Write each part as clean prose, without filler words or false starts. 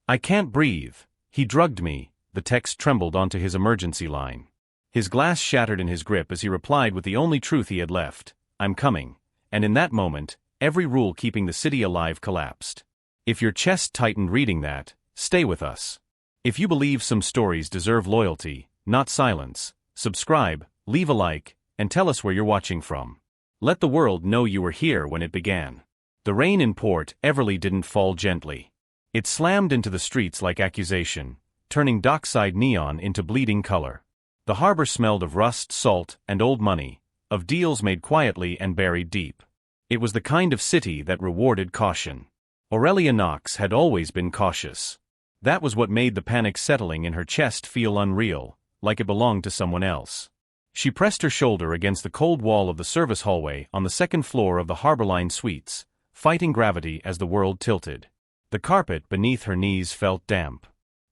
I can't breathe. He drugged me. The text trembled onto his emergency line. His glass shattered in his grip as he replied with the only truth he had left. I'm coming. And in that moment, every rule keeping the city alive collapsed. If your chest tightened reading that, stay with us. If you believe some stories deserve loyalty, not silence, subscribe, leave a like, and tell us where you're watching from. Let the world know you were here when it began. The rain in Port Everly didn't fall gently. It slammed into the streets like accusation, turning dockside neon into bleeding color. The harbor smelled of rust, salt, and old money, of deals made quietly and buried deep. It was the kind of city that rewarded caution. Aurelia Knox had always been cautious. That was what made the panic settling in her chest feel unreal, like it belonged to someone else. She pressed her shoulder against the cold wall of the service hallway on the second floor of the Harborline Suites, fighting gravity as the world tilted. The carpet beneath her knees felt damp.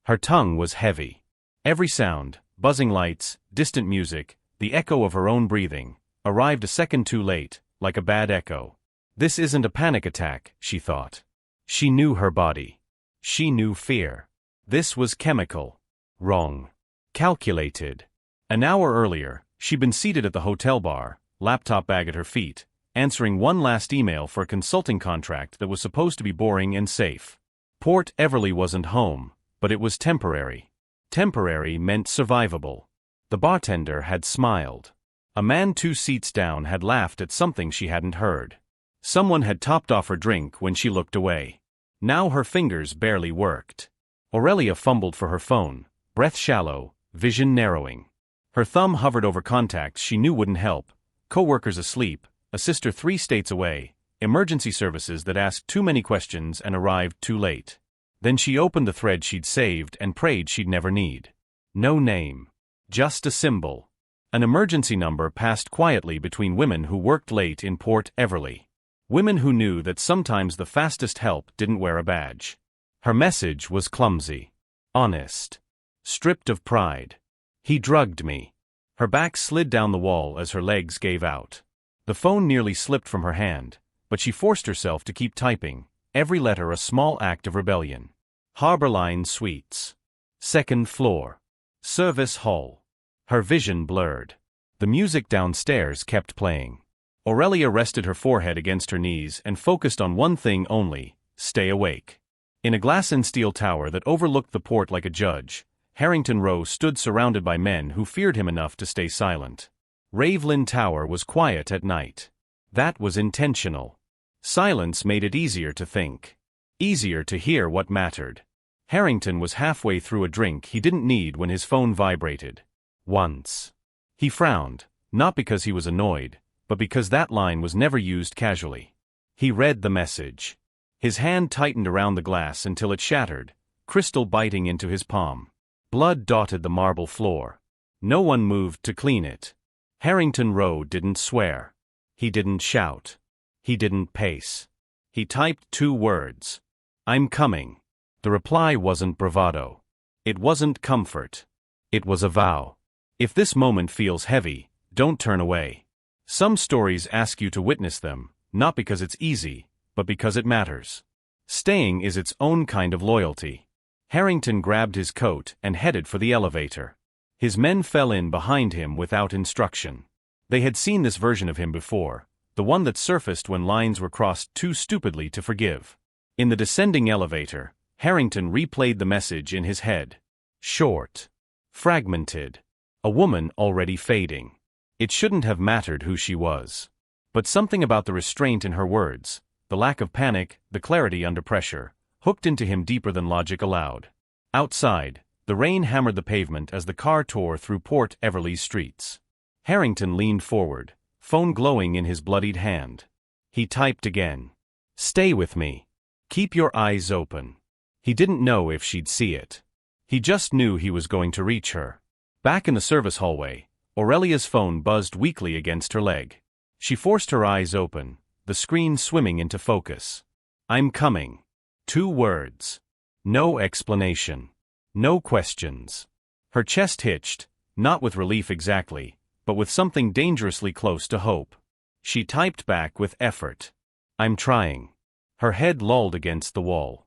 Her tongue was heavy. Every sound, buzzing lights, distant music, the echo of her own breathing, arrived a second too late, like a bad echo. This isn't a panic attack, she thought. She knew her body. She knew fear. This was chemical. Wrong. Calculated. An hour earlier, she'd been seated at the hotel bar, laptop bag at her feet, answering one last email for a consulting contract that was supposed to be boring and safe. Port Everly wasn't home, but it was temporary. Temporary meant survivable. The bartender had smiled. A man 2 seats down had laughed at something she hadn't heard. Someone had topped off her drink when she looked away. Now her fingers barely worked. Aurelia fumbled for her phone, breath shallow, vision narrowing. Her thumb hovered over contacts she knew wouldn't help, co-workers asleep, a sister 3 states away, emergency services that asked too many questions and arrived too late. Then she opened the thread she'd saved and prayed she'd never need. No name. Just a symbol. An emergency number passed quietly between women who worked late in Port Everly. Women who knew that sometimes the fastest help didn't wear a badge. Her message was clumsy. Honest. Stripped of pride. He drugged me. Her back slid down the wall as her legs gave out. The phone nearly slipped from her hand, but she forced herself to keep typing, every letter a small act of rebellion. Harborline Suites. Second floor. Service hall. Her vision blurred. The music downstairs kept playing. Aurelia rested her forehead against her knees and focused on one thing only: stay awake. In a glass and steel tower that overlooked the port like a judge, Harrington Row stood surrounded by men who feared him enough to stay silent. Ravelin Tower was quiet at night. That was intentional. Silence made it easier to think. Easier to hear what mattered. Harrington was halfway through a drink he didn't need when his phone vibrated. Once. He frowned, not because he was annoyed, but because that line was never used casually. He read the message. His hand tightened around the glass until it shattered, crystal biting into his palm. Blood dotted the marble floor. No one moved to clean it. Harrington Row didn't swear. He didn't shout. He didn't pace. He typed 2 words. I'm coming. The reply wasn't bravado. It wasn't comfort. It was a vow. If this moment feels heavy, don't turn away. Some stories ask you to witness them, not because it's easy, but because it matters. Staying is its own kind of loyalty. Harrington grabbed his coat and headed for the elevator. His men fell in behind him without instruction. They had seen this version of him before, the one that surfaced when lines were crossed too stupidly to forgive. In the descending elevator, Harrington replayed the message in his head. Short. Fragmented. A woman already fading. It shouldn't have mattered who she was. But something about the restraint in her words, the lack of panic, the clarity under pressure, hooked into him deeper than logic allowed. Outside, the rain hammered the pavement as the car tore through Port Everly's streets. Harrington leaned forward, phone glowing in his bloodied hand. He typed again. Stay with me. Keep your eyes open. He didn't know if she'd see it. He just knew he was going to reach her. Back in the service hallway, Aurelia's phone buzzed weakly against her leg. She forced her eyes open, the screen swimming into focus. I'm coming. 2 words. No explanation. No questions. Her chest hitched, not with relief exactly, but with something dangerously close to hope. She typed back with effort. I'm trying. Her head lolled against the wall.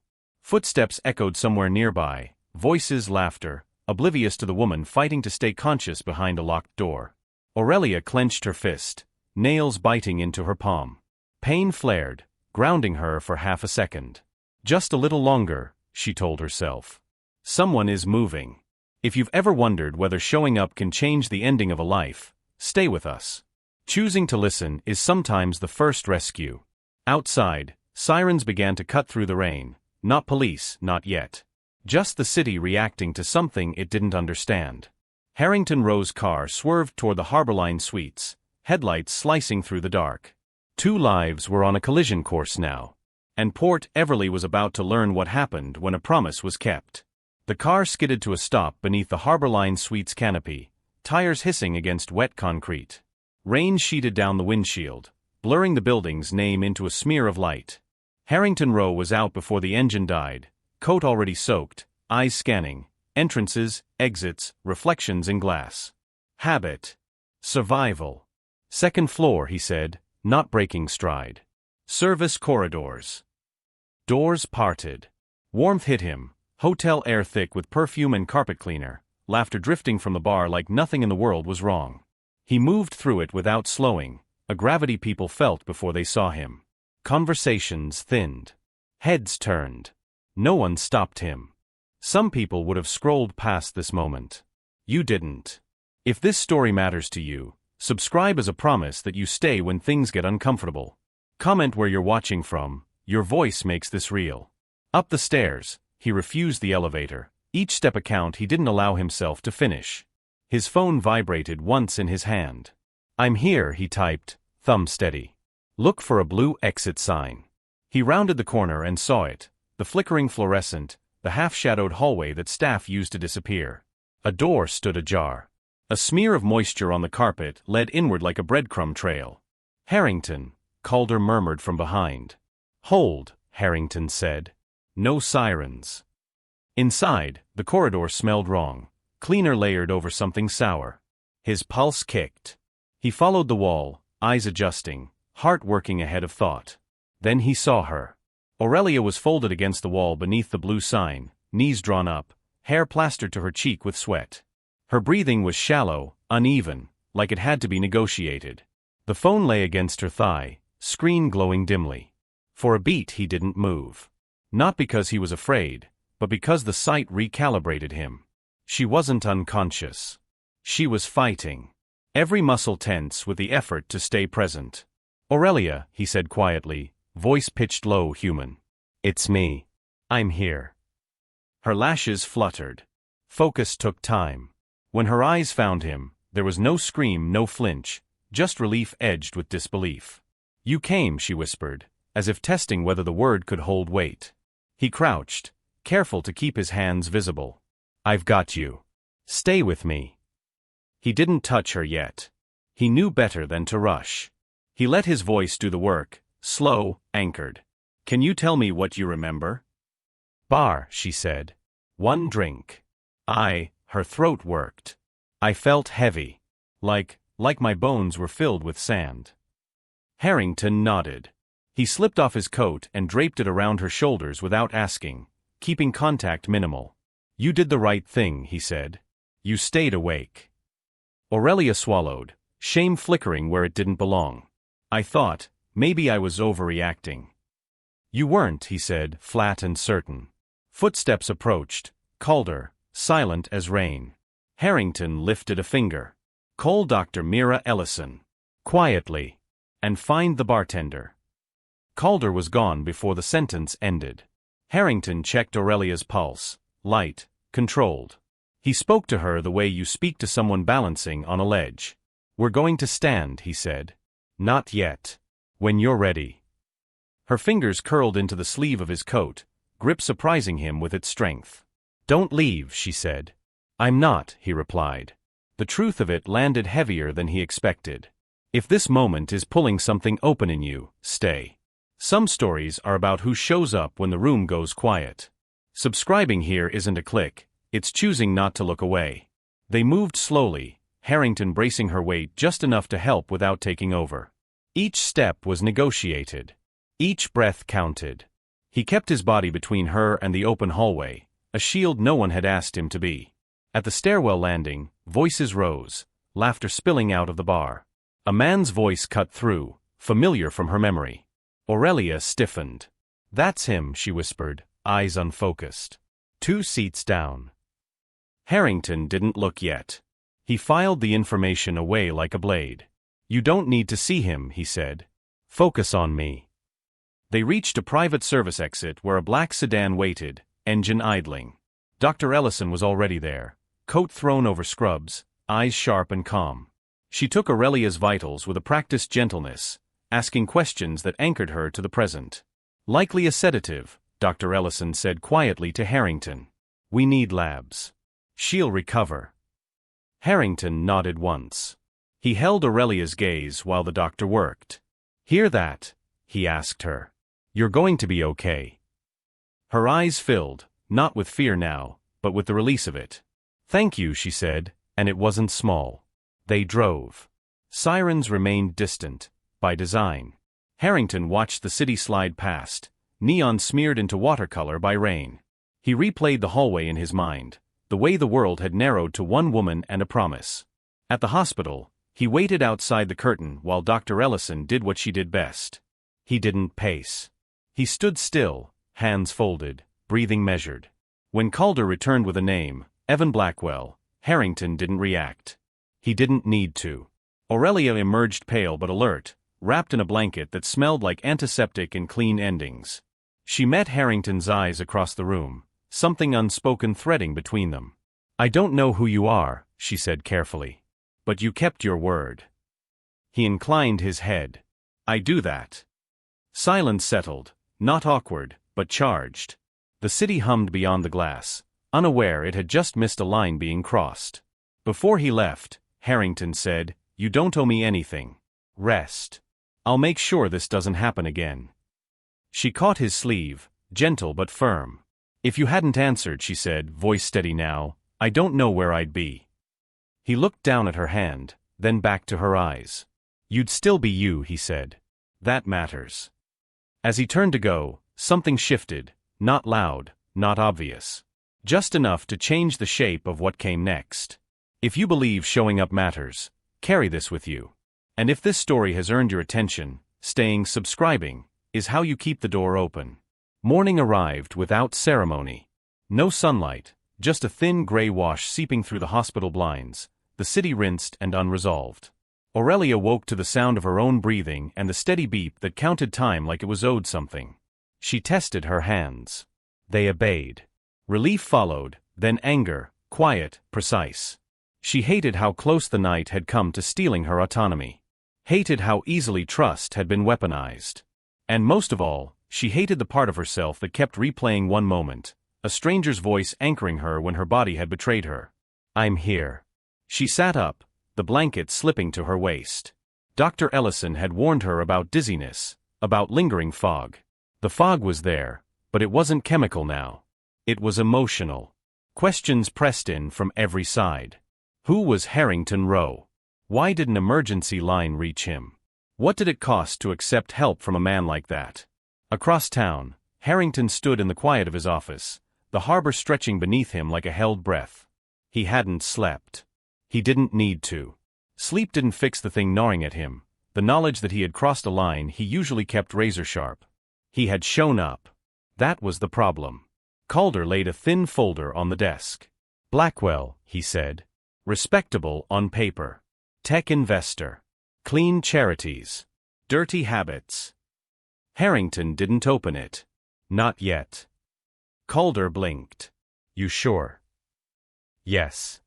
Footsteps echoed somewhere nearby, voices, laughter, oblivious to the woman fighting to stay conscious behind a locked door. Aurelia clenched her fist, nails biting into her palm. Pain flared, grounding her for half a second. Just a little longer, she told herself. Someone is moving. If you've ever wondered whether showing up can change the ending of a life, stay with us. Choosing to listen is sometimes the first rescue. Outside, sirens began to cut through the rain. Not police, not yet. Just the city reacting to something it didn't understand. Harrington Rowe's car swerved toward the Harborline Suites, headlights slicing through the dark. 2 lives were on a collision course now. And Port Everly was about to learn what happened when a promise was kept. The car skidded to a stop beneath the Harborline Suites canopy, tires hissing against wet concrete. Rain sheeted down the windshield, blurring the building's name into a smear of light. Harrington Rowe was out before the engine died, coat already soaked, eyes scanning, entrances, exits, reflections in glass. Habit. Survival. Second floor, he said, not breaking stride. Service corridors. Doors parted. Warmth hit him, hotel air thick with perfume and carpet cleaner, laughter drifting from the bar like nothing in the world was wrong. He moved through it without slowing, a gravity people felt before they saw him. Conversations thinned. Heads turned. No one stopped him. Some people would have scrolled past this moment. You didn't. If this story matters to you, subscribe as a promise that you stay when things get uncomfortable. Comment where you're watching from, your voice makes this real. Up the stairs, he refused the elevator, each step a count he didn't allow himself to finish. His phone vibrated once in his hand. I'm here, he typed, thumb steady. Look for a blue exit sign. He rounded the corner and saw it, the flickering fluorescent, the half-shadowed hallway that staff used to disappear. A door stood ajar. A smear of moisture on the carpet led inward like a breadcrumb trail. Harrington, Calder murmured from behind. Hold, Harrington said. No sirens. Inside, the corridor smelled wrong, cleaner layered over something sour. His pulse kicked. He followed the wall, eyes adjusting, heart working ahead of thought. Then he saw her. Aurelia was folded against the wall beneath the blue sign, knees drawn up, hair plastered to her cheek with sweat. Her breathing was shallow, uneven, like it had to be negotiated. The phone lay against her thigh, screen glowing dimly. For a beat he didn't move. Not because he was afraid, but because the sight recalibrated him. She wasn't unconscious. She was fighting. Every muscle tense with the effort to stay present. Aurelia, he said quietly, voice pitched low, human. It's me. I'm here. Her lashes fluttered. Focus took time. When her eyes found him, there was no scream, no flinch, just relief edged with disbelief. You came, she whispered, as if testing whether the word could hold weight. He crouched, careful to keep his hands visible. I've got you. Stay with me. He didn't touch her yet. He knew better than to rush. He let his voice do the work, slow, anchored. Can you tell me what you remember? Bar, she said. 1 drink. Her throat worked. I felt heavy. Like my bones were filled with sand. Harrington nodded. He slipped off his coat and draped it around her shoulders without asking, keeping contact minimal. You did the right thing, he said. You stayed awake. Aurelia swallowed, shame flickering where it didn't belong. I thought, maybe I was overreacting. You weren't, he said, flat and certain. Footsteps approached, Calder, silent as rain. Harrington lifted a finger. Call Dr. Mira Ellison. Quietly. And find the bartender. Calder was gone before the sentence ended. Harrington checked Aurelia's pulse, light, controlled. He spoke to her the way you speak to someone balancing on a ledge. We're going to stand, he said. Not yet. When you're ready. Her fingers curled into the sleeve of his coat, grip surprising him with its strength. Don't leave, she said. I'm not, he replied. The truth of it landed heavier than he expected. If this moment is pulling something open in you, stay. Some stories are about who shows up when the room goes quiet. Subscribing here isn't a click, it's choosing not to look away. They moved slowly, Harrington bracing her weight just enough to help without taking over. Each step was negotiated. Each breath counted. He kept his body between her and the open hallway, a shield no one had asked him to be. At the stairwell landing, voices rose, laughter spilling out of the bar. A man's voice cut through, familiar from her memory. Aurelia stiffened. "That's him," she whispered, eyes unfocused. 2 seats down. Harrington didn't look yet. He filed the information away like a blade. "You don't need to see him," he said. "Focus on me." They reached a private service exit where a black sedan waited, engine idling. Dr. Ellison was already there, coat thrown over scrubs, eyes sharp and calm. She took Aurelia's vitals with a practiced gentleness, asking questions that anchored her to the present. "Likely a sedative," Dr. Ellison said quietly to Harrington. "We need labs. She'll recover." Harrington nodded once. He held Aurelia's gaze while the doctor worked. "Hear that?" he asked her. "You're going to be okay." Her eyes filled, not with fear now, but with the release of it. "Thank you," she said, and it wasn't small. They drove. Sirens remained distant, by design. Harrington watched the city slide past, neon smeared into watercolor by rain. He replayed the hallway in his mind, the way the world had narrowed to one woman and a promise. At the hospital, he waited outside the curtain while Dr. Ellison did what she did best. He didn't pace. He stood still, hands folded, breathing measured. When Calder returned with a name, Evan Blackwell, Harrington didn't react. He didn't need to. Aurelia emerged pale but alert, wrapped in a blanket that smelled like antiseptic and clean endings. She met Harrington's eyes across the room, something unspoken threading between them. "I don't know who you are," she said carefully. "But you kept your word." He inclined his head. "I do that." Silence settled, not awkward, but charged. The city hummed beyond the glass, unaware it had just missed a line being crossed. Before he left, Harrington said, "You don't owe me anything. Rest. I'll make sure this doesn't happen again." She caught his sleeve, gentle but firm. "If you hadn't answered," she said, voice steady now, "I don't know where I'd be." He looked down at her hand, then back to her eyes. "You'd still be you," he said. "That matters." As he turned to go, something shifted, not loud, not obvious. Just enough to change the shape of what came next. If you believe showing up matters, carry this with you. And if this story has earned your attention, subscribing, is how you keep the door open. Morning arrived without ceremony. No sunlight, just a thin gray wash seeping through the hospital blinds, the city rinsed and unresolved. Aurelia woke to the sound of her own breathing and the steady beep that counted time like it was owed something. She tested her hands. They obeyed. Relief followed, then anger, quiet, precise. She hated how close the night had come to stealing her autonomy. Hated how easily trust had been weaponized. And most of all, she hated the part of herself that kept replaying one moment, a stranger's voice anchoring her when her body had betrayed her. "I'm here." She sat up, the blanket slipping to her waist. Dr. Ellison had warned her about dizziness, about lingering fog. The fog was there, but it wasn't chemical now. It was emotional. Questions pressed in from every side. Who was Harrington Rowe? Why did an emergency line reach him? What did it cost to accept help from a man like that? Across town, Harrington stood in the quiet of his office, the harbor stretching beneath him like a held breath. He hadn't slept. He didn't need to. Sleep didn't fix the thing gnawing at him, the knowledge that he had crossed a line he usually kept razor sharp. He had shown up. That was the problem. Calder laid a thin folder on the desk. "Blackwell," he said. "Respectable on paper. Tech investor. Clean charities. Dirty habits." Harrington didn't open it. Not yet. Calder blinked. "You sure?" "Yes."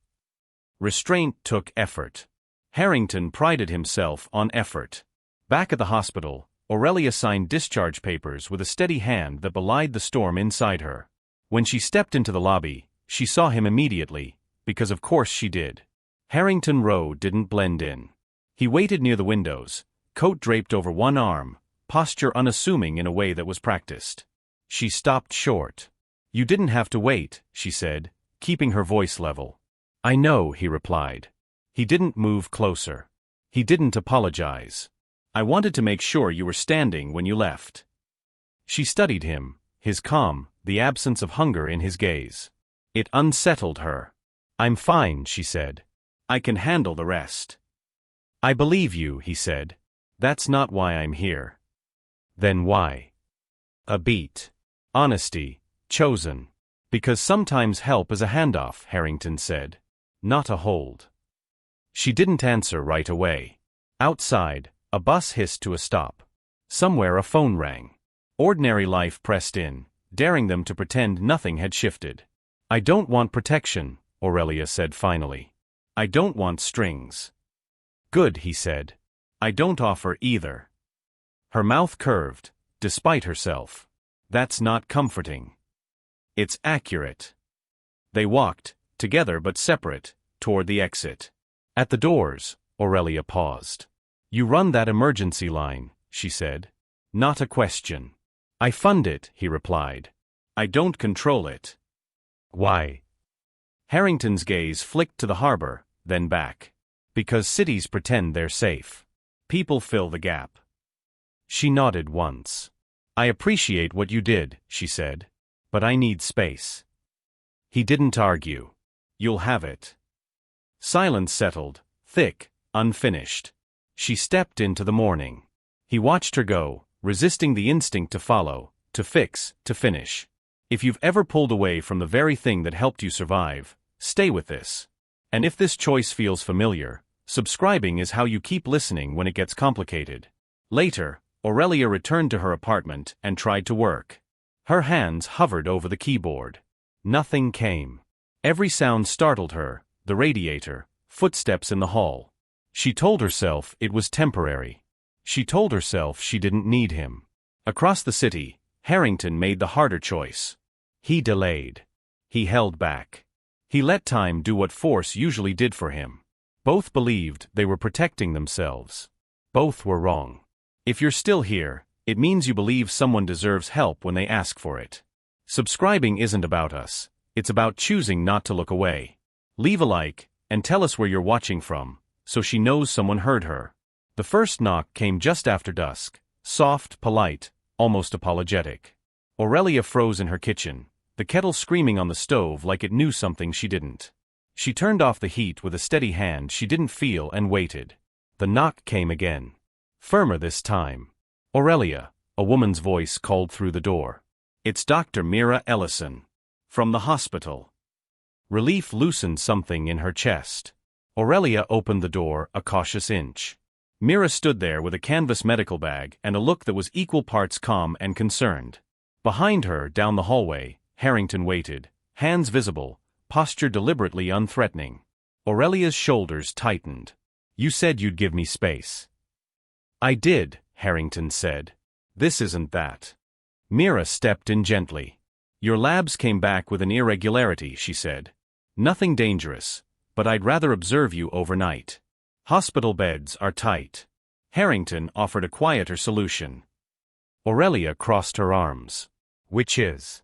Restraint took effort. Harrington prided himself on effort. Back at the hospital, Aurelia signed discharge papers with a steady hand that belied the storm inside her. When she stepped into the lobby, she saw him immediately, because of course she did. Harrington Rowe didn't blend in. He waited near the windows, coat draped over one arm, posture unassuming in a way that was practiced. She stopped short. "You didn't have to wait," she said, keeping her voice level. "I know," he replied. He didn't move closer. He didn't apologize. "I wanted to make sure you were standing when you left." She studied him, his calm, the absence of hunger in his gaze. It unsettled her. "I'm fine," she said. "I can handle the rest." "I believe you," he said. "That's not why I'm here." "Then why?" A beat. Honesty, chosen. "Because sometimes help is a handoff," Harrington said. "Not a hold." She didn't answer right away. Outside, a bus hissed to a stop. Somewhere a phone rang. Ordinary life pressed in, daring them to pretend nothing had shifted. "I don't want protection," Aurelia said finally. "I don't want strings." "Good," he said. "I don't offer either." Her mouth curved, despite herself. "That's not comforting." "It's accurate." They walked, together but separate, toward the exit. At the doors, Aurelia paused. "You run that emergency line," she said. "Not a question." "I fund it," he replied. "I don't control it." "Why?" Harrington's gaze flicked to the harbor, then back. "Because cities pretend they're safe. People fill the gap." She nodded once. "I appreciate what you did," she said. "But I need space." He didn't argue. "You'll have it." Silence settled, thick, unfinished. She stepped into the morning. He watched her go, resisting the instinct to follow, to fix, to finish. If you've ever pulled away from the very thing that helped you survive, stay with this. And if this choice feels familiar, subscribing is how you keep listening when it gets complicated. Later, Aurelia returned to her apartment and tried to work. Her hands hovered over the keyboard. Nothing came. Every sound startled her, the radiator, footsteps in the hall. She told herself it was temporary. She told herself she didn't need him. Across the city, Harrington made the harder choice. He delayed. He held back. He let time do what force usually did for him. Both believed they were protecting themselves. Both were wrong. If you're still here, it means you believe someone deserves help when they ask for it. Subscribing isn't about us. It's about choosing not to look away. Leave a like, and tell us where you're watching from, so she knows someone heard her. The first knock came just after dusk, soft, polite, almost apologetic. Aurelia froze in her kitchen, the kettle screaming on the stove like it knew something she didn't. She turned off the heat with a steady hand she didn't feel and waited. The knock came again. Firmer this time. "Aurelia," a woman's voice called through the door. "It's Dr. Mira Ellison. From the hospital." Relief loosened something in her chest. Aurelia opened the door a cautious inch. Mira stood there with a canvas medical bag and a look that was equal parts calm and concerned. Behind her, down the hallway, Harrington waited, hands visible, posture deliberately unthreatening. Aurelia's shoulders tightened. "You said you'd give me space." "I did," Harrington said. "This isn't that." Mira stepped in gently. "Your labs came back with an irregularity," she said. "Nothing dangerous, but I'd rather observe you overnight. Hospital beds are tight." Harrington offered a quieter solution. Aurelia crossed her arms. "Which is?"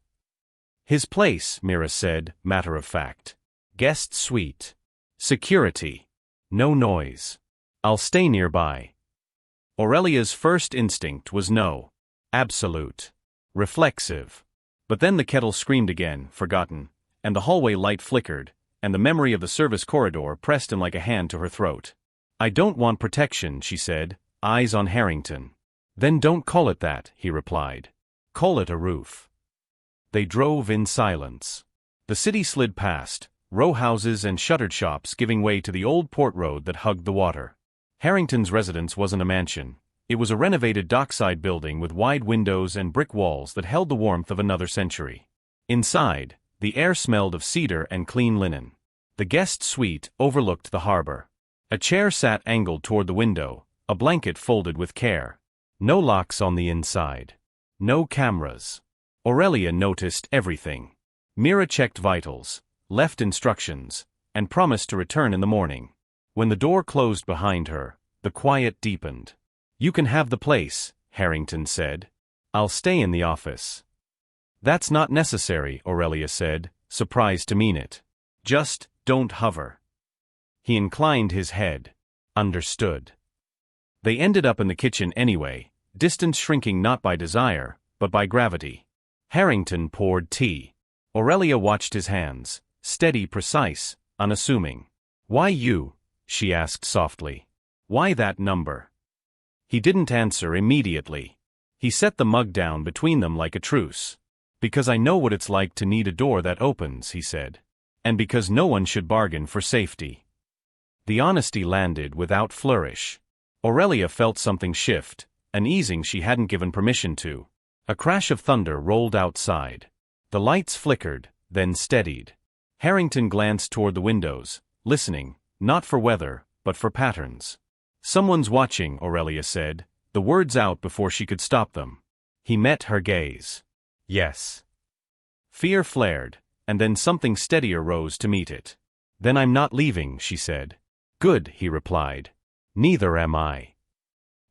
"His place," Mira said, matter of fact. "Guest suite. Security. No noise. I'll stay nearby." Aurelia's first instinct was no. Absolute. Reflexive. But then the kettle screamed again, forgotten, and the hallway light flickered, and the memory of the service corridor pressed in like a hand to her throat. "I don't want protection," she said, eyes on Harrington. "Then don't call it that," he replied. "Call it a roof." They drove in silence. The city slid past, row houses and shuttered shops giving way to the old port road that hugged the water. Harrington's residence wasn't a mansion. It was a renovated dockside building with wide windows and brick walls that held the warmth of another century. Inside, the air smelled of cedar and clean linen. The guest suite overlooked the harbor. A chair sat angled toward the window, a blanket folded with care. No locks on the inside. No cameras. Aurelia noticed everything. Mira checked vitals, left instructions, and promised to return in the morning. When the door closed behind her, the quiet deepened. "You can have the place," Harrington said. "I'll stay in the office." "That's not necessary," Aurelia said, surprised to mean it. "Just don't hover." He inclined his head. Understood. They ended up in the kitchen anyway, distance shrinking not by desire, but by gravity. Harrington poured tea. Aurelia watched his hands, steady, precise, unassuming. "Why you?" she asked softly. "Why that number?" He didn't answer immediately. He set the mug down between them like a truce. "Because I know what it's like to need a door that opens," he said. "And because no one should bargain for safety." The honesty landed without flourish. Aurelia felt something shift, an easing she hadn't given permission to. A crash of thunder rolled outside. The lights flickered, then steadied. Harrington glanced toward the windows, listening, not for weather, but for patterns. "Someone's watching," Aurelia said, the words out before she could stop them. He met her gaze. "Yes." Fear flared, and then something steadier rose to meet it. "Then I'm not leaving," she said. "Good," he replied. "Neither am I."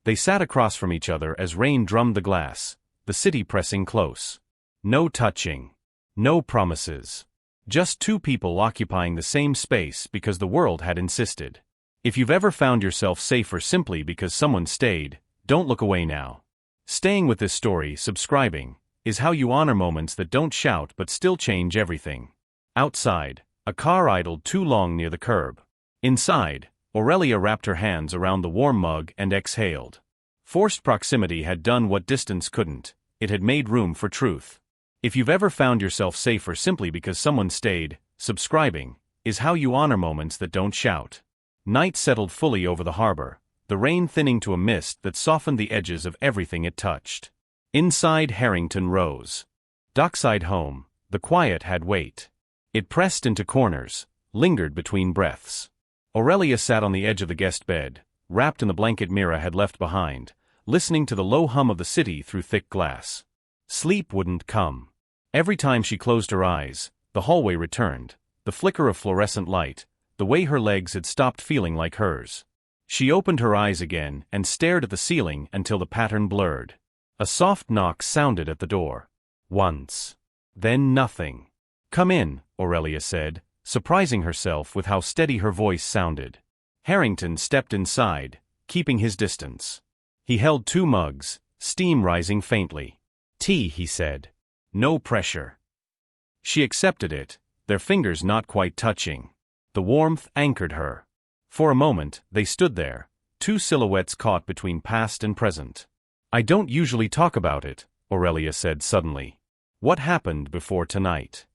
They sat across from each other as rain drummed the glass, the city pressing close. No touching. No promises. Just two people occupying the same space because the world had insisted. If you've ever found yourself safer simply because someone stayed, don't look away now. Staying with this story, subscribing, is how you honor moments that don't shout but still change everything. Outside, a car idled too long near the curb. Inside, Aurelia wrapped her hands around the warm mug and exhaled. Forced proximity had done what distance couldn't. It had made room for truth. If you've ever found yourself safer simply because someone stayed, subscribing, is how you honor moments that don't shout. Night settled fully over the harbor, the rain thinning to a mist that softened the edges of everything it touched. Inside, Harrington rose. Dockside home, the quiet had weight. It pressed into corners, lingered between breaths. Aurelia sat on the edge of the guest bed, wrapped in the blanket Mira had left behind, listening to the low hum of the city through thick glass. Sleep wouldn't come. Every time she closed her eyes, the hallway returned, the flicker of fluorescent light, the way her legs had stopped feeling like hers. She opened her eyes again and stared at the ceiling until the pattern blurred. A soft knock sounded at the door. Once. Then nothing. "Come in," Aurelia said, surprising herself with how steady her voice sounded. Harrington stepped inside, keeping his distance. He held two mugs, steam rising faintly. "Tea," he said. "No pressure." She accepted it, their fingers not quite touching. The warmth anchored her. For a moment, they stood there, two silhouettes caught between past and present. "I don't usually talk about it," Aurelia said suddenly. "What happened before tonight?"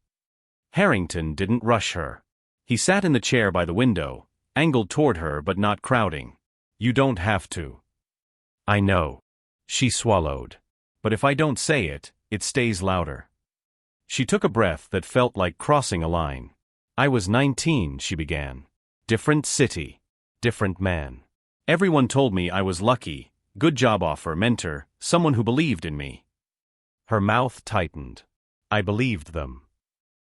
Harrington didn't rush her. He sat in the chair by the window, angled toward her but not crowding. "You don't have to." "I know." She swallowed. "But if I don't say it, it stays louder." She took a breath that felt like crossing a line. "I was 19, she began. "Different city. Different man. Everyone told me I was lucky, good job offer, mentor, someone who believed in me." Her mouth tightened. "I believed them."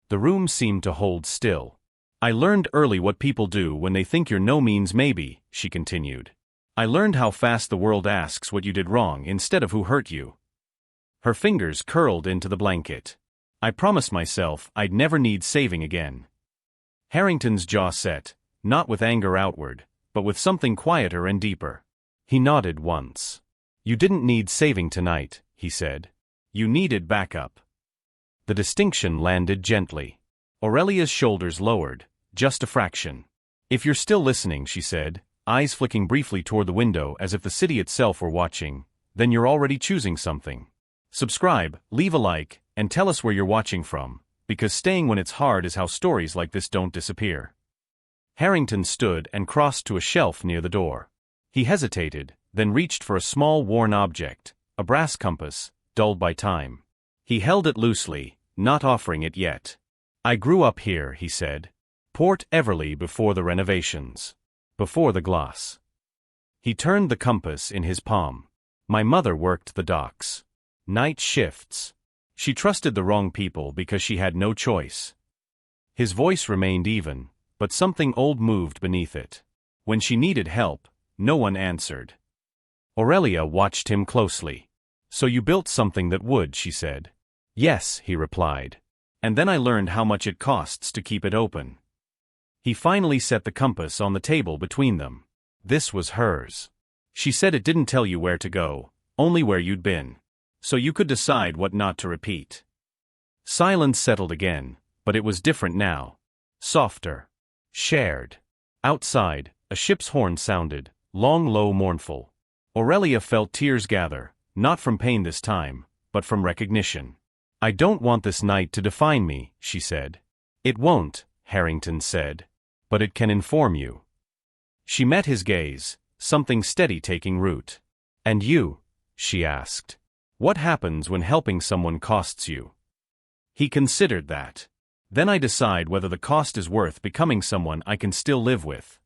The room seemed to hold still. "I learned early what people do when they think you're no means maybe," she continued. "I learned how fast the world asks what you did wrong instead of who hurt you." Her fingers curled into the blanket. "I promised myself I'd never need saving again." Harrington's jaw set, not with anger outward, but with something quieter and deeper. He nodded once. "You didn't need saving tonight," he said. "You needed backup." The distinction landed gently. Aurelia's shoulders lowered, just a fraction. "If you're still listening," she said, eyes flicking briefly toward the window as if the city itself were watching, "then you're already choosing something. Subscribe, leave a like, and tell us where you're watching from, because staying when it's hard is how stories like this don't disappear." Harrington stood and crossed to a shelf near the door. He hesitated, then reached for a small worn object, a brass compass, dulled by time. He held it loosely, not offering it yet. "I grew up here," he said. "Port Everly before the renovations. Before the gloss." He turned the compass in his palm. "My mother worked the docks. Night shifts. She trusted the wrong people because she had no choice." His voice remained even, but something old moved beneath it. When she needed help, no one answered. Aurelia watched him closely. "So you built something that would," she said. "Yes," he replied. "And then I learned how much it costs to keep it open." He finally set the compass on the table between them. This was hers. She said it didn't tell you where to go, only where you'd been. So you could decide what not to repeat. Silence settled again, but it was different now. Softer. Shared. Outside, a ship's horn sounded, long, low, mournful. Aurelia felt tears gather, not from pain this time, but from recognition. "I don't want this night to define me," she said. "It won't," Harrington said. "But it can inform you." She met his gaze, something steady taking root. "And you?" she asked. "What happens when helping someone costs you?" He considered that. "Then I decide whether the cost is worth becoming someone I can still live with."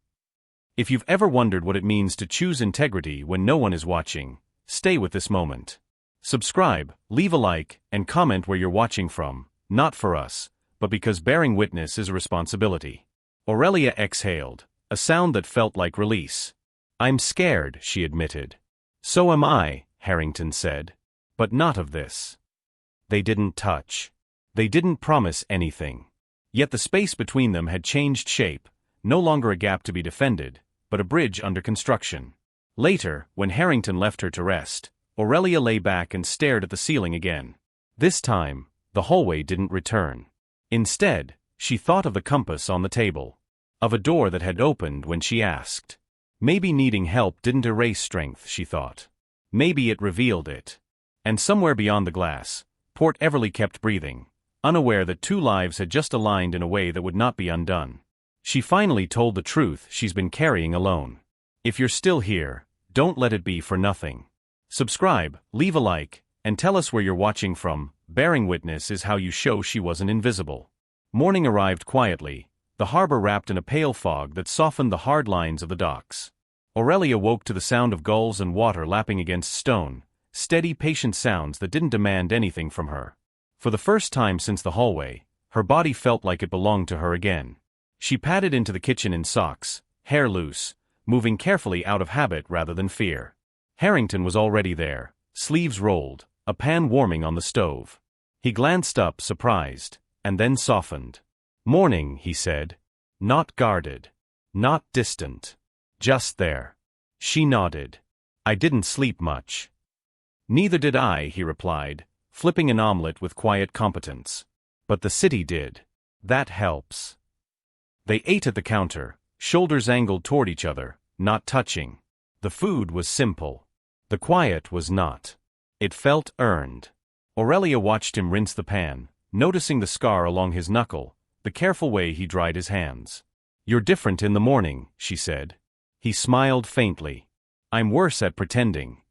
If you've ever wondered what it means to choose integrity when no one is watching, stay with this moment. Subscribe, leave a like, and comment where you're watching from, not for us, but because bearing witness is a responsibility. Aurelia exhaled, a sound that felt like release. "I'm scared," she admitted. "So am I," Harrington said. "But not of this." They didn't touch. They didn't promise anything. Yet the space between them had changed shape, no longer a gap to be defended, but a bridge under construction. Later, when Harrington left her to rest, Aurelia lay back and stared at the ceiling again. This time, the hallway didn't return. Instead, she thought of the compass on the table. Of a door that had opened when she asked. Maybe needing help didn't erase strength, she thought. Maybe it revealed it. And somewhere beyond the glass, Port Everly kept breathing, unaware that two lives had just aligned in a way that would not be undone. She finally told the truth she's been carrying alone. If you're still here, don't let it be for nothing. Subscribe, leave a like, and tell us where you're watching from. Bearing witness is how you show she wasn't invisible. Morning arrived quietly, the harbor wrapped in a pale fog that softened the hard lines of the docks. Aurelia woke to the sound of gulls and water lapping against stone, steady, patient sounds that didn't demand anything from her. For the first time since the hallway, her body felt like it belonged to her again. She padded into the kitchen in socks, hair loose, moving carefully out of habit rather than fear. Harrington was already there, sleeves rolled, a pan warming on the stove. He glanced up, surprised, and then softened. "Morning," he said. Not guarded. Not distant. Just there. She nodded. "I didn't sleep much." "Neither did I," he replied, flipping an omelet with quiet competence. "But the city did. That helps." They ate at the counter, shoulders angled toward each other, not touching. The food was simple. The quiet was not. It felt earned. Aurelia watched him rinse the pan, noticing the scar along his knuckle, the careful way he dried his hands. "You're different in the morning," she said. He smiled faintly. "I'm worse at pretending."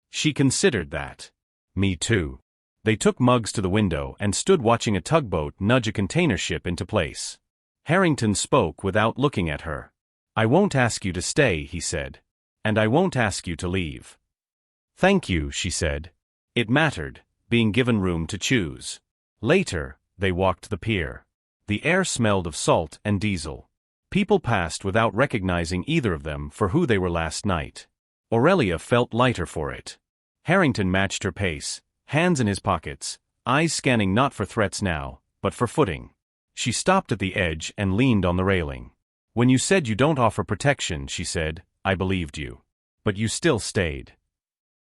She considered that. "Me too." They took mugs to the window and stood watching a tugboat nudge a container ship into place. Harrington spoke without looking at her. "I won't ask you to stay," he said. "And I won't ask you to leave." "Thank you," she said. It mattered, being given room to choose. Later, they walked the pier. The air smelled of salt and diesel. People passed without recognizing either of them for who they were last night. Aurelia felt lighter for it. Harrington matched her pace, hands in his pockets, eyes scanning not for threats now, but for footing. She stopped at the edge and leaned on the railing. "When you said you don't offer protection," she said, "I believed you. But you still stayed."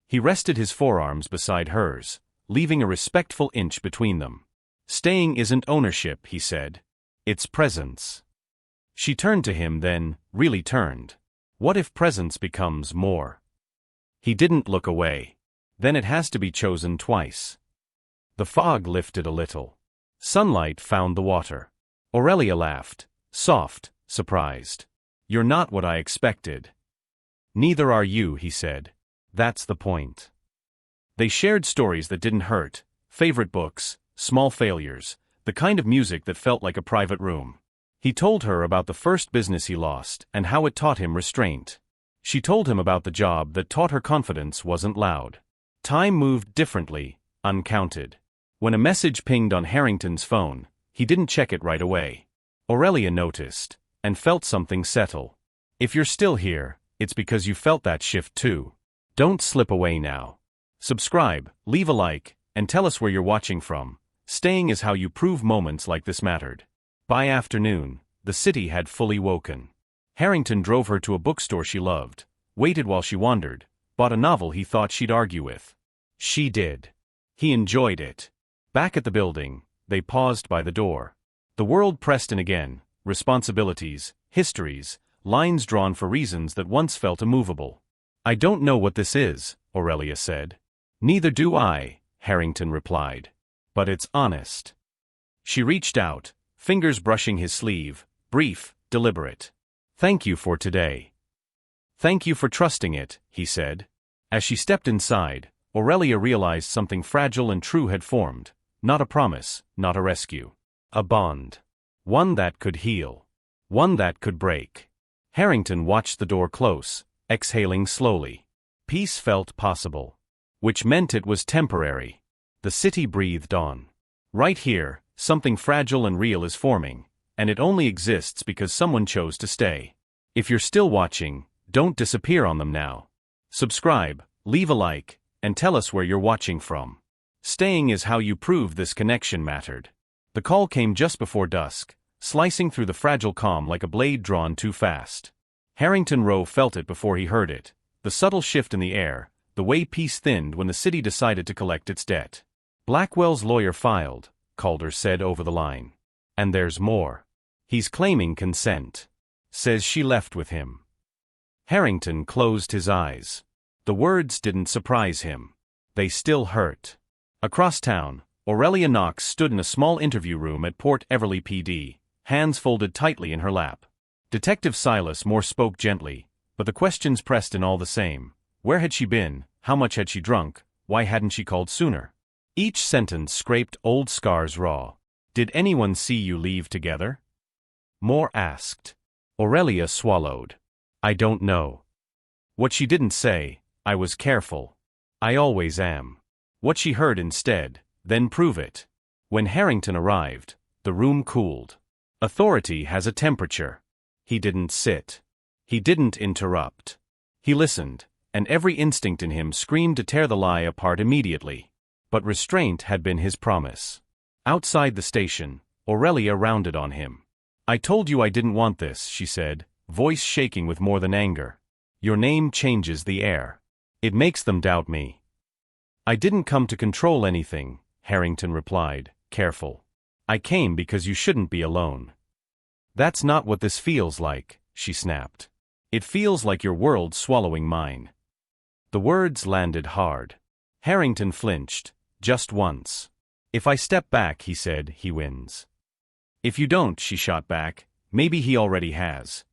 He rested his forearms beside hers, leaving a respectful inch between them. "Staying isn't ownership," he said. "It's presence." She turned to him then, really turned. What if presence becomes more? He didn't look away. Then it has to be chosen twice. The fog lifted a little. Sunlight found the water. Aurelia laughed, soft, surprised. "You're not what I expected." "Neither are you," he said. "That's the point." They shared stories that didn't hurt, favorite books, small failures, the kind of music that felt like a private room. He told her about the first business he lost and how it taught him restraint. She told him about the job that taught her confidence wasn't loud. Time moved differently, uncounted. When a message pinged on Harrington's phone, he didn't check it right away. Aurelia noticed, and felt something settle. If you're still here, it's because you felt that shift too. Don't slip away now. Subscribe, leave a like, and tell us where you're watching from. Staying is how you prove moments like this mattered. By afternoon, the city had fully woken. Harrington drove her to a bookstore she loved, waited while she wandered, bought a novel he thought she'd argue with. She did. He enjoyed it. Back at the building, they paused by the door. The world pressed in again, responsibilities, histories, lines drawn for reasons that once felt immovable. "I don't know what this is," Aurelia said. "Neither do I," Harrington replied. "But it's honest." She reached out, fingers brushing his sleeve, brief, deliberate. "Thank you for today." "Thank you for trusting it," he said. As she stepped inside, Aurelia realized something fragile and true had formed. Not a promise, not a rescue. A bond. One that could heal. One that could break. Harrington watched the door close, exhaling slowly. Peace felt possible. Which meant it was temporary. The city breathed on. Right here, something fragile and real is forming, and it only exists because someone chose to stay. If you're still watching, don't disappear on them now. Subscribe, leave a like, and tell us where you're watching from. Staying is how you prove this connection mattered. The call came just before dusk, slicing through the fragile calm like a blade drawn too fast. Harrington Rowe felt it before he heard it, the subtle shift in the air, the way peace thinned when the city decided to collect its debt. "Blackwell's lawyer filed," Calder said over the line. "And there's more. He's claiming consent. Says she left with him." Harrington closed his eyes. The words didn't surprise him. They still hurt. Across town, Aurelia Knox stood in a small interview room at Port Everly PD, hands folded tightly in her lap. Detective Silas Moore spoke gently, but the questions pressed in all the same. Where had she been? How much had she drunk? Why hadn't she called sooner? Each sentence scraped old scars raw. "Did anyone see you leave together?" Moore asked. Aurelia swallowed. "I don't know." What she didn't say, "I was careful. I always am." What she heard instead, "Then prove it." When Harrington arrived, the room cooled. Authority has a temperature. He didn't sit. He didn't interrupt. He listened, and every instinct in him screamed to tear the lie apart immediately. But restraint had been his promise. Outside the station, Aurelia rounded on him. "I told you I didn't want this," she said, voice shaking with more than anger. "Your name changes the air. It makes them doubt me." "I didn't come to control anything," Harrington replied, careful. "I came because you shouldn't be alone." "That's not what this feels like," she snapped. "It feels like your world swallowing mine." The words landed hard. Harrington flinched, just once. "If I step back," he said, "he wins." "If you don't," she shot back, "maybe he already has."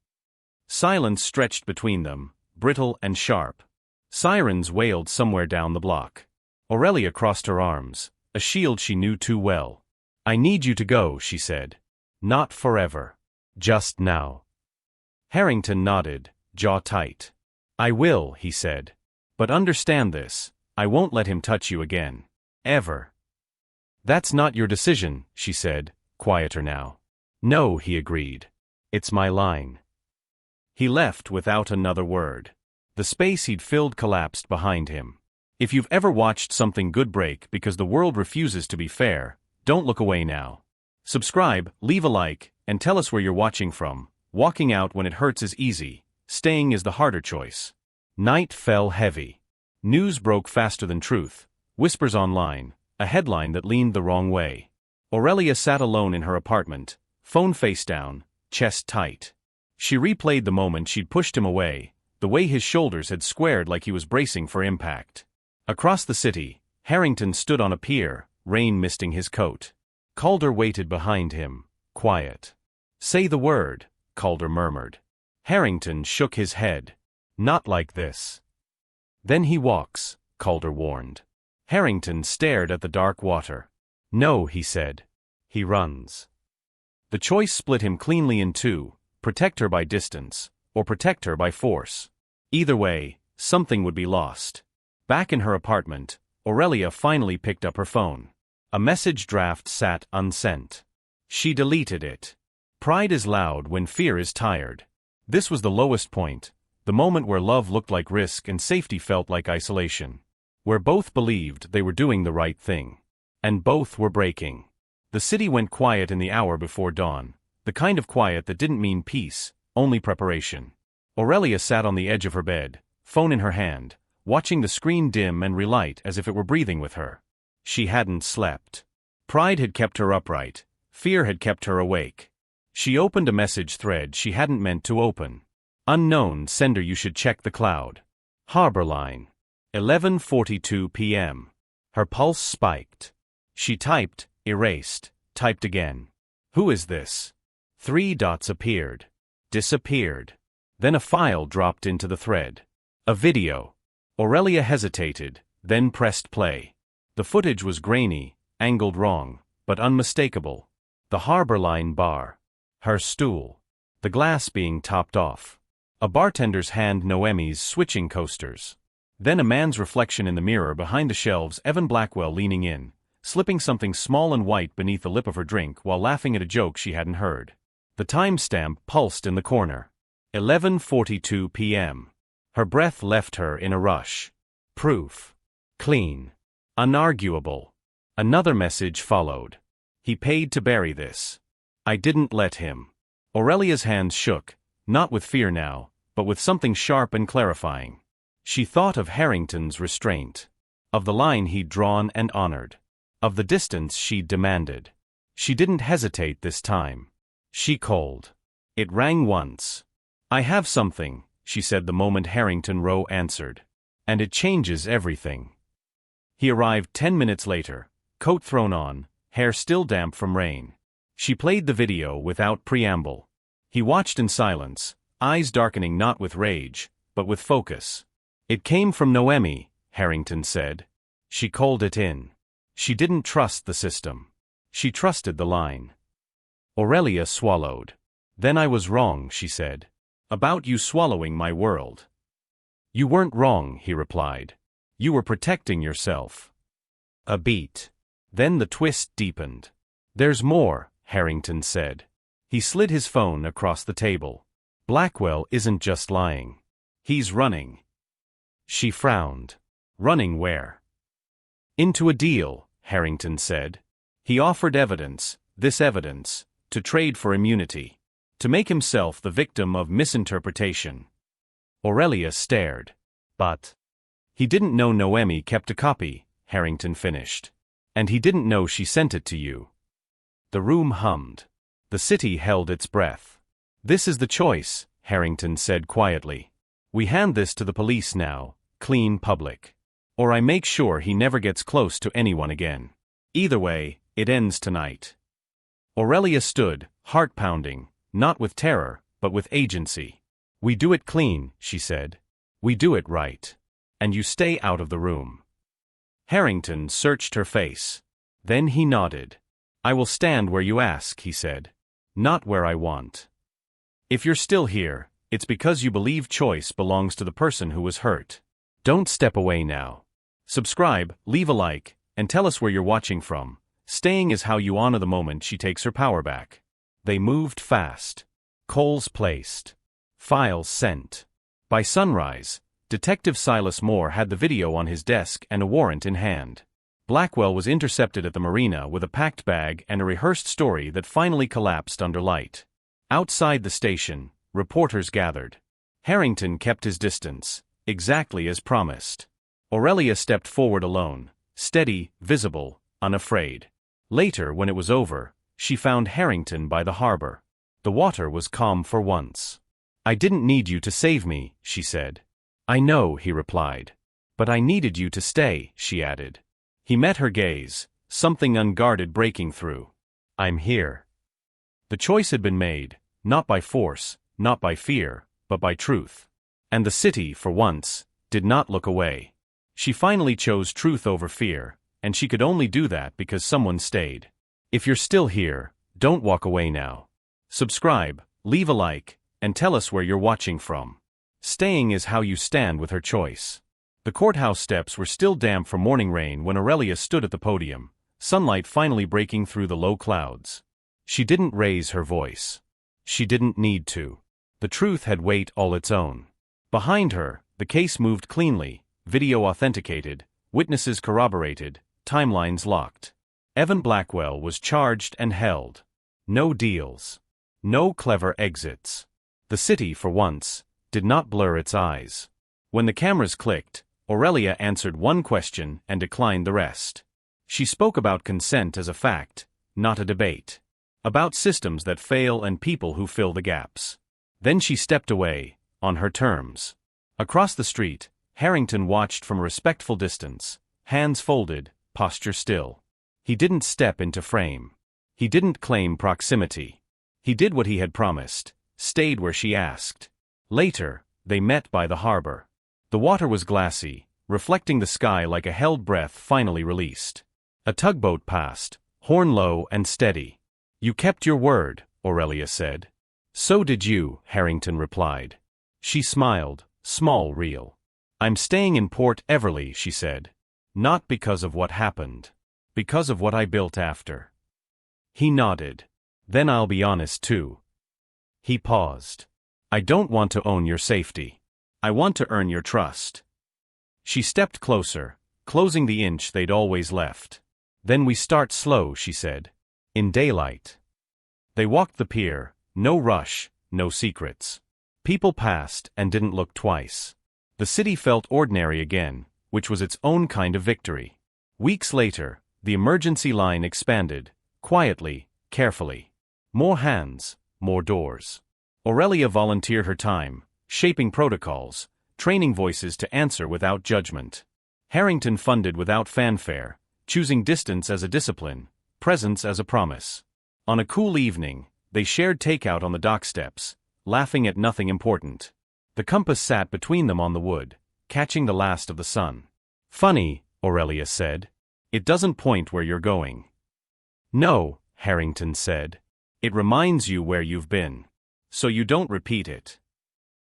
Silence stretched between them, brittle and sharp. Sirens wailed somewhere down the block. Aurelia crossed her arms, a shield she knew too well. "I need you to go," she said. "Not forever. Just now." Harrington nodded, jaw tight. "I will," he said. "But understand this, I won't let him touch you again. Ever." "That's not your decision," she said, quieter now. "No," he agreed. "It's my line." He left without another word. The space he'd filled collapsed behind him. If you've ever watched something good break because the world refuses to be fair, don't look away now. Subscribe, leave a like, and tell us where you're watching from. Walking out when it hurts is easy. Staying is the harder choice. Night fell heavy. News broke faster than truth. Whispers online, a headline that leaned the wrong way. Aurelia sat alone in her apartment, phone face down, chest tight. She replayed the moment she'd pushed him away, the way his shoulders had squared like he was bracing for impact. Across the city, Harrington stood on a pier, rain misting his coat. Calder waited behind him, quiet. "Say the word," Calder murmured. Harrington shook his head. "Not like this." "Then he walks," Calder warned. Harrington stared at the dark water. "No," he said. "He runs." The choice split him cleanly in two: protect her by distance, or protect her by force. Either way, something would be lost. Back in her apartment, Aurelia finally picked up her phone. A message draft sat unsent. She deleted it. Pride is loud when fear is tired. This was the lowest point, the moment where love looked like risk and safety felt like isolation. Where both believed they were doing the right thing. And both were breaking. The city went quiet in the hour before dawn, the kind of quiet that didn't mean peace, only preparation. Aurelia sat on the edge of her bed, phone in her hand, watching the screen dim and relight as if it were breathing with her. She hadn't slept. Pride had kept her upright, fear had kept her awake. She opened a message thread she hadn't meant to open. Unknown sender, you should check the cloud. Harbor line. 11:42 p.m. Her pulse spiked. She typed, erased, typed again. Who is this? 3 dots appeared. Disappeared. Then a file dropped into the thread. A video. Aurelia hesitated, then pressed play. The footage was grainy, angled wrong, but unmistakable. The harbor line bar. Her stool. The glass being topped off. A bartender's hand, Noemi's switching coasters. Then a man's reflection in the mirror behind the shelves, Evan Blackwell leaning in, slipping something small and white beneath the lip of her drink while laughing at a joke she hadn't heard. The timestamp pulsed in the corner. 11:42 p.m. Her breath left her in a rush. Proof. Clean. Unarguable. Another message followed. He paid to bury this. I didn't let him. Aurelia's hands shook, not with fear now, but with something sharp and clarifying. She thought of Harrington's restraint. Of the line he'd drawn and honored. Of the distance she'd demanded. She didn't hesitate this time. She called. It rang once. I have something, she said the moment Harrington Rowe answered. And it changes everything. He arrived 10 minutes later, coat thrown on, hair still damp from rain. She played the video without preamble. He watched in silence, eyes darkening not with rage, but with focus. It came from Noemi, Harrington said. She called it in. She didn't trust the system. She trusted the line. Aurelia swallowed. Then I was wrong, she said. About you swallowing my world. You weren't wrong, he replied. You were protecting yourself. A beat. Then the twist deepened. There's more, Harrington said. He slid his phone across the table. Blackwell isn't just lying. He's running. She frowned. Running where? Into a deal, Harrington said. He offered evidence, this evidence, to trade for immunity. To make himself the victim of misinterpretation. Aurelia stared. But he didn't know Noemi kept a copy, Harrington finished. And he didn't know she sent it to you. The room hummed. The city held its breath. This is the choice, Harrington said quietly. We hand this to the police now, clean public. Or I make sure he never gets close to anyone again. Either way, it ends tonight. Aurelia stood, heart pounding, not with terror, but with agency. We do it clean, she said. We do it right. And you stay out of the room. Harrington searched her face. Then he nodded. I will stand where you ask, he said. Not where I want. If you're still here, it's because you believe choice belongs to the person who was hurt. Don't step away now. Subscribe, leave a like, and tell us where you're watching from. Staying is how you honor the moment she takes her power back. They moved fast. Coals placed. Files sent. By sunrise, Detective Silas Moore had the video on his desk and a warrant in hand. Blackwell was intercepted at the marina with a packed bag and a rehearsed story that finally collapsed under light. Outside the station, reporters gathered. Harrington kept his distance, exactly as promised. Aurelia stepped forward alone, steady, visible, unafraid. Later, when it was over, she found Harrington by the harbor. The water was calm for once. I didn't need you to save me, she said. I know, he replied. But I needed you to stay, she added. He met her gaze, something unguarded breaking through. I'm here. The choice had been made, not by force, not by fear, but by truth. And the city, for once, did not look away. She finally chose truth over fear, and she could only do that because someone stayed. If you're still here, don't walk away now. Subscribe, leave a like, and tell us where you're watching from. Staying is how you stand with her choice. The courthouse steps were still damp from morning rain when Aurelia stood at the podium, sunlight finally breaking through the low clouds. She didn't raise her voice. She didn't need to. The truth had weight all its own. Behind her, the case moved cleanly, video authenticated, witnesses corroborated, timelines locked. Evan Blackwell was charged and held. No deals. No clever exits. The city, for once, did not blur its eyes. When the cameras clicked, Aurelia answered one question and declined the rest. She spoke about consent as a fact, not a debate. About systems that fail and people who fill the gaps. Then she stepped away, on her terms. Across the street, Harrington watched from a respectful distance, hands folded, posture still. He didn't step into frame. He didn't claim proximity. He did what he had promised, stayed where she asked. Later, they met by the harbor. The water was glassy, reflecting the sky like a held breath finally released. A tugboat passed, horn low and steady. "You kept your word," Aurelia said. "So did you," Harrington replied. She smiled, small real. "I'm staying in Port Everly," she said. "Not because of what happened. Because of what I built after." He nodded. "Then I'll be honest too." He paused. "I don't want to own your safety. I want to earn your trust." She stepped closer, closing the inch they'd always left. "Then we start slow," she said. "In daylight." They walked the pier, no rush, no secrets. People passed and didn't look twice. The city felt ordinary again, which was its own kind of victory. Weeks later, the emergency line expanded, quietly, carefully. More hands, more doors. Aurelia volunteered her time, shaping protocols, training voices to answer without judgment. Harrington funded without fanfare, choosing distance as a discipline, presence as a promise. On a cool evening, they shared takeout on the dock steps, laughing at nothing important. The compass sat between them on the wood, catching the last of the sun. "Funny," Aurelia said. "It doesn't point where you're going." "No," Harrington said. "It reminds you where you've been. So you don't repeat it."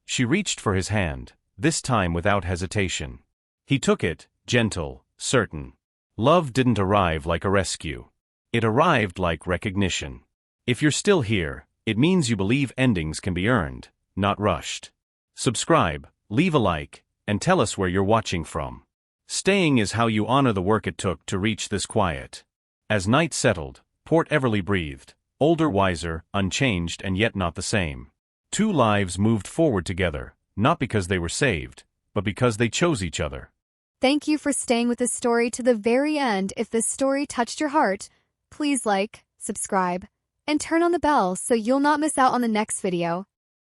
She reached for his hand, this time without hesitation. He took it, gentle, certain. Love didn't arrive like a rescue. It arrived like recognition. If you're still here, it means you believe endings can be earned, not rushed. Subscribe, leave a like, and tell us where you're watching from. Staying is how you honor the work it took to reach this quiet. As night settled, Port Everly breathed, older, wiser, unchanged, and yet not the same. Two lives moved forward together, not because they were saved, but because they chose each other. Thank you for staying with this story to the very end. If this story touched your heart, please like, subscribe, and turn on the bell so you'll not miss out on the next video.